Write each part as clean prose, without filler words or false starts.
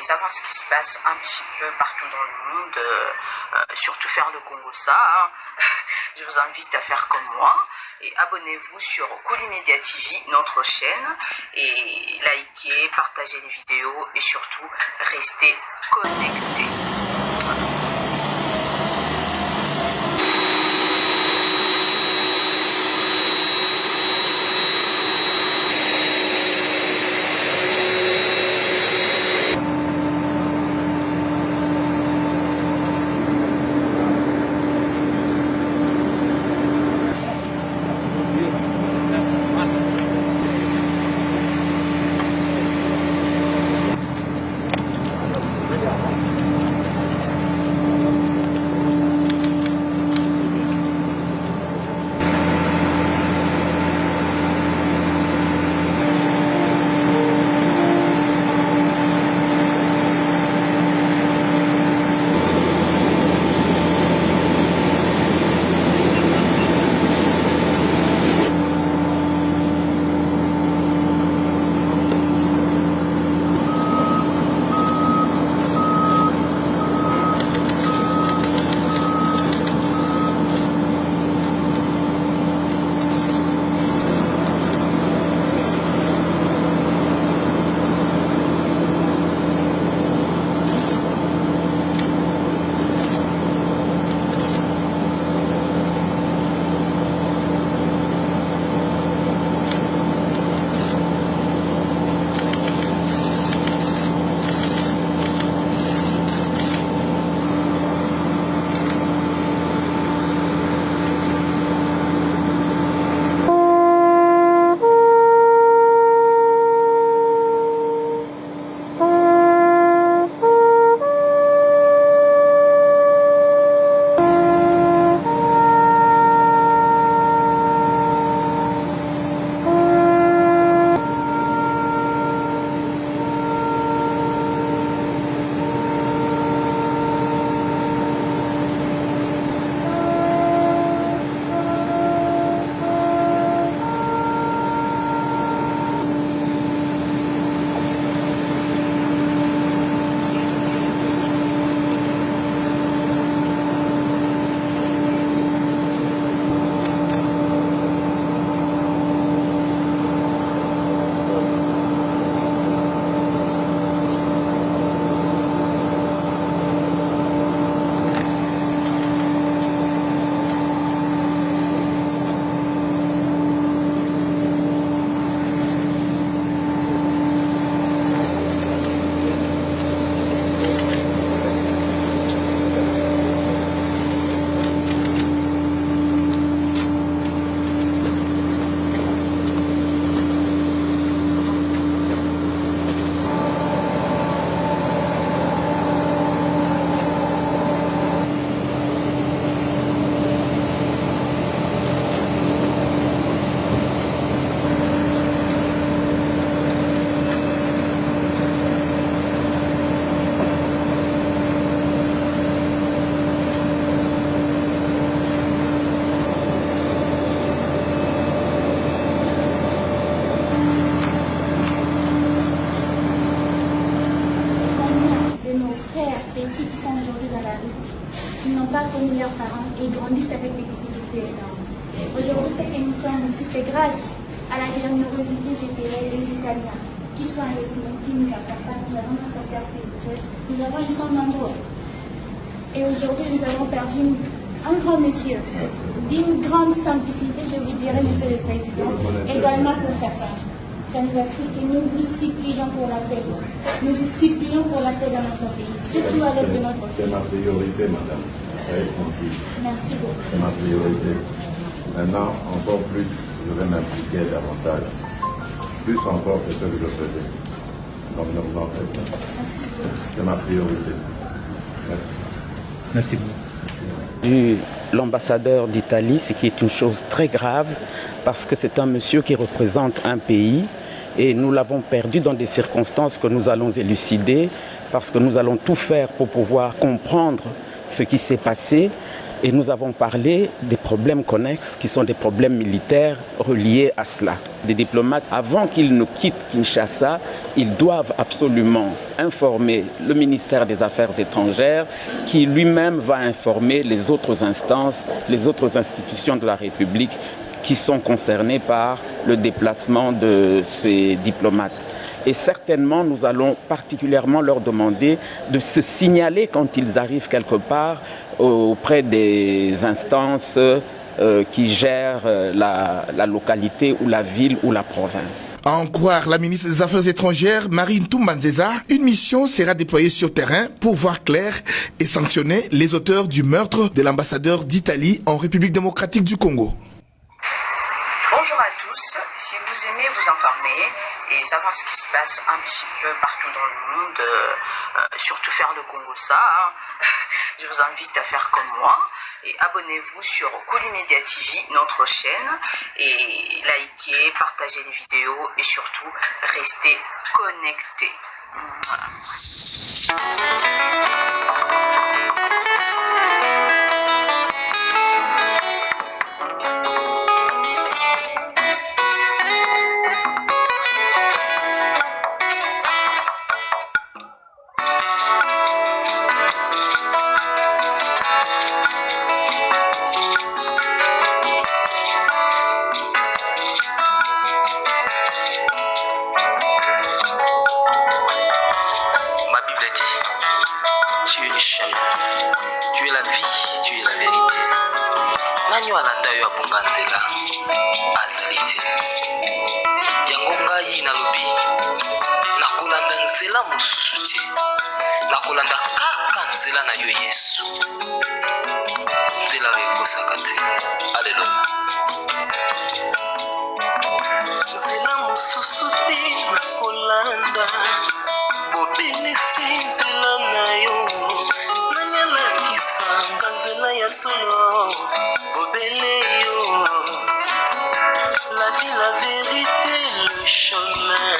savoir ce qui se passe un petit peu partout dans le monde, surtout faire le Congo-ça, hein. Je vous invite à faire comme moi et abonnez-vous sur Koulimedia TV, notre chaîne, et likez, partagez les vidéos et surtout restez connectés. Qui sont aujourd'hui dans la rue, qui n'ont pas connu leurs parents et grandissent avec des difficultés énormes. Aujourd'hui, ce que nous sommes ici, c'est grâce à la générosité, je dirais, des Italiens, qui sont avec nous, qui nous accompagnent, nous avons notre père spirituel, ils sont nombreux. Et aujourd'hui, nous avons perdu un grand monsieur, d'une grande simplicité, je vous dirais, monsieur le Président, également pour sa femme. Ça nous attriste et nous vous supplions pour la paix. Nous vous supplions pour la paix dans notre pays, surtout à l'est de notre pays. C'est ma priorité, madame. Merci beaucoup. C'est ma priorité. Maintenant, encore plus, je vais m'impliquer davantage. Plus encore que ce que je faisais. Donc, ne vous en faites pas. C'est ma priorité. Merci beaucoup. L'ambassadeur d'Italie, ce qui est une chose très grave, parce que c'est un monsieur qui représente un pays et nous l'avons perdu dans des circonstances que nous allons élucider, parce que nous allons tout faire pour pouvoir comprendre ce qui s'est passé. Et nous avons parlé des problèmes connexes qui sont des problèmes militaires reliés à cela. Des diplomates, avant qu'ils ne quittent Kinshasa, ils doivent absolument informer le ministère des Affaires étrangères qui lui-même va informer les autres instances, les autres institutions de la République qui sont concernées par le déplacement de ces diplomates. Et certainement, nous allons particulièrement leur demander de se signaler quand ils arrivent quelque part auprès des instances qui gèrent la localité ou la ville ou la province. À en croire la ministre des Affaires étrangères, Marine Toumbanzeza, une mission sera déployée sur terrain pour voir clair et sanctionner les auteurs du meurtre de l'ambassadeur d'Italie en République démocratique du Congo. Bonjour à tous, si vous aimez vous informer et savoir ce qui se passe un petit peu partout dans le monde, surtout faire le Congo ça, je vous invite à faire comme moi et abonnez-vous sur Koulimedia TV, notre chaîne, et likez, partagez les vidéos et surtout restez connectés. Tu es la vie, tu es la vérité. Nanyo alanda yo abunga nzela azali te. Yango ngai nalobi nakolanda nzela mosusu te. Nakolanda kaka nzela na yo Yesu. Nzela oyo ekosaka te. Alleluya. Nzela mosusu te nakolanda. Bobelisi nzela na yo. Nzela ya solo bobele yo. La vie, la vérité, le chemin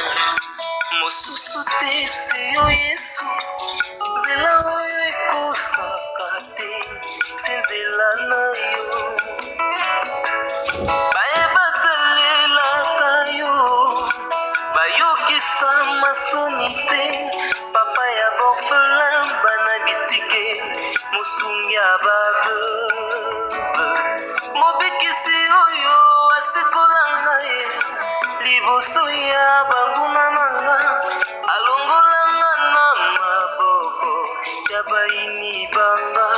mosusu te se yo Yesu. Nzela oyo ekosaka te se nzela na yo. Bayebatalelaka yo bayokisa masoni te. Papa ya borphelin bana bitike mosungi abaveuve mobikisi oyo asikola ngai liboso ya banguna nanga alongolanga na maboko ya baini banga.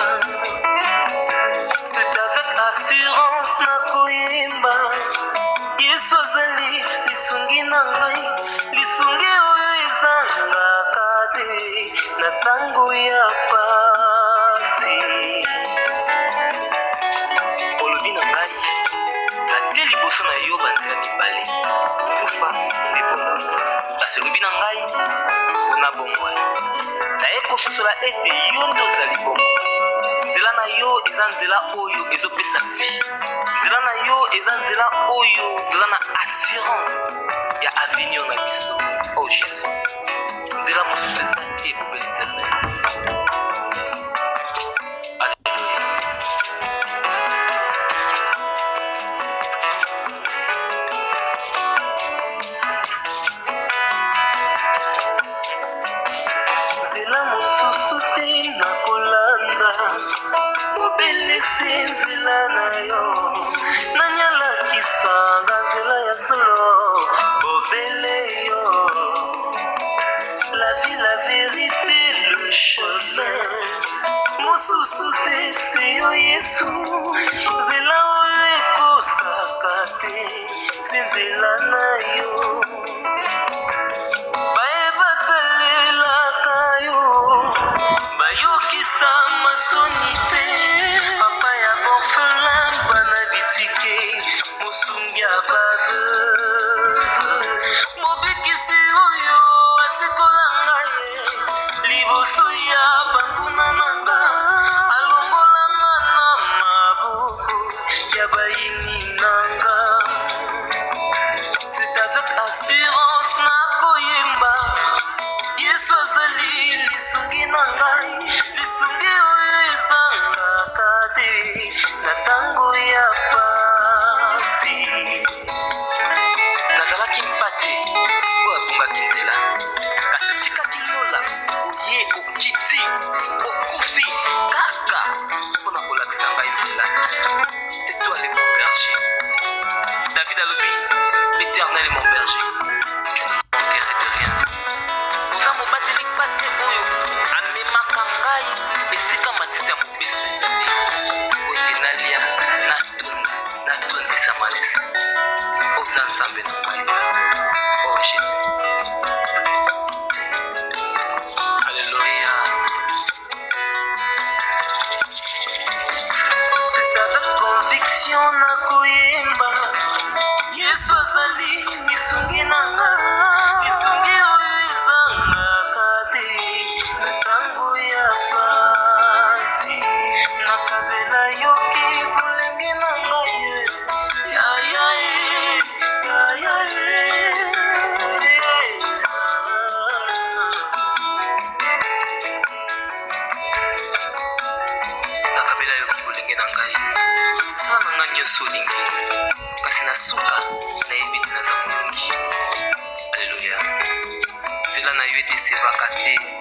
C'est avec assurance nakoyemba Yesu azali lisungi na ngai, lisungi oyo ezangaka te na tango ya pasi. Olobi na ngai natie liboso na yo banzela mibale, kufa nde bongo. Kasi olobi na ngai mpona bongo naye kososola ete yo nde ozali bongo. Nzela na yo eza nzela oyo ezopesa vie. Nzela na yo eza nzela oyo toza na assurance ya avenir na biso. Oh Jésus, nzela mosusu eza te poubele éternel. Alléluia. Nzela mosusu te nakolanda. Bobelisi nzela na yo. Nanyalakisanga nzela ya solo bobele yo. La vie, la vérité, le chemin mosusu te se yo Yesu. Nzela oyo ekosaka te se nzela na yo. Bayebatalelaka yo bayokisa masoni te. Papa ya borphelin bana bitike mosungi abaveuve mobikisi oyo asikola ngai liboso ya banguna nanga alongolanga na maboko ya baini nanga. C'est avec assurance nakoyemba Yesu azali lisungi na ngai, lisungi oyo ezangaka te na tango ya pasi. Nazalaki mpate oyo abungaki nzela David alobi, l'Éternel est mon berger, je ne manquerai de rien. Oza mobateli pate oyo amemaka ngai esika matiti ya mobesu ezali oye nalia natondisa malesa. Oza nzambe na ngai, oh Jésus. Alléluia. C'est avec conviction na koyemba Yesu azali misungi nanga, misungi oyo ezangaka te na ntango ya pasi. Nakabela yoki bolenge na ngai nakabela yoki bolenge na ngai tala na ngai nyonso olingi kasi na suka nayebi te naza molongi. Alleluya. Nzela na yo ete esevaka te.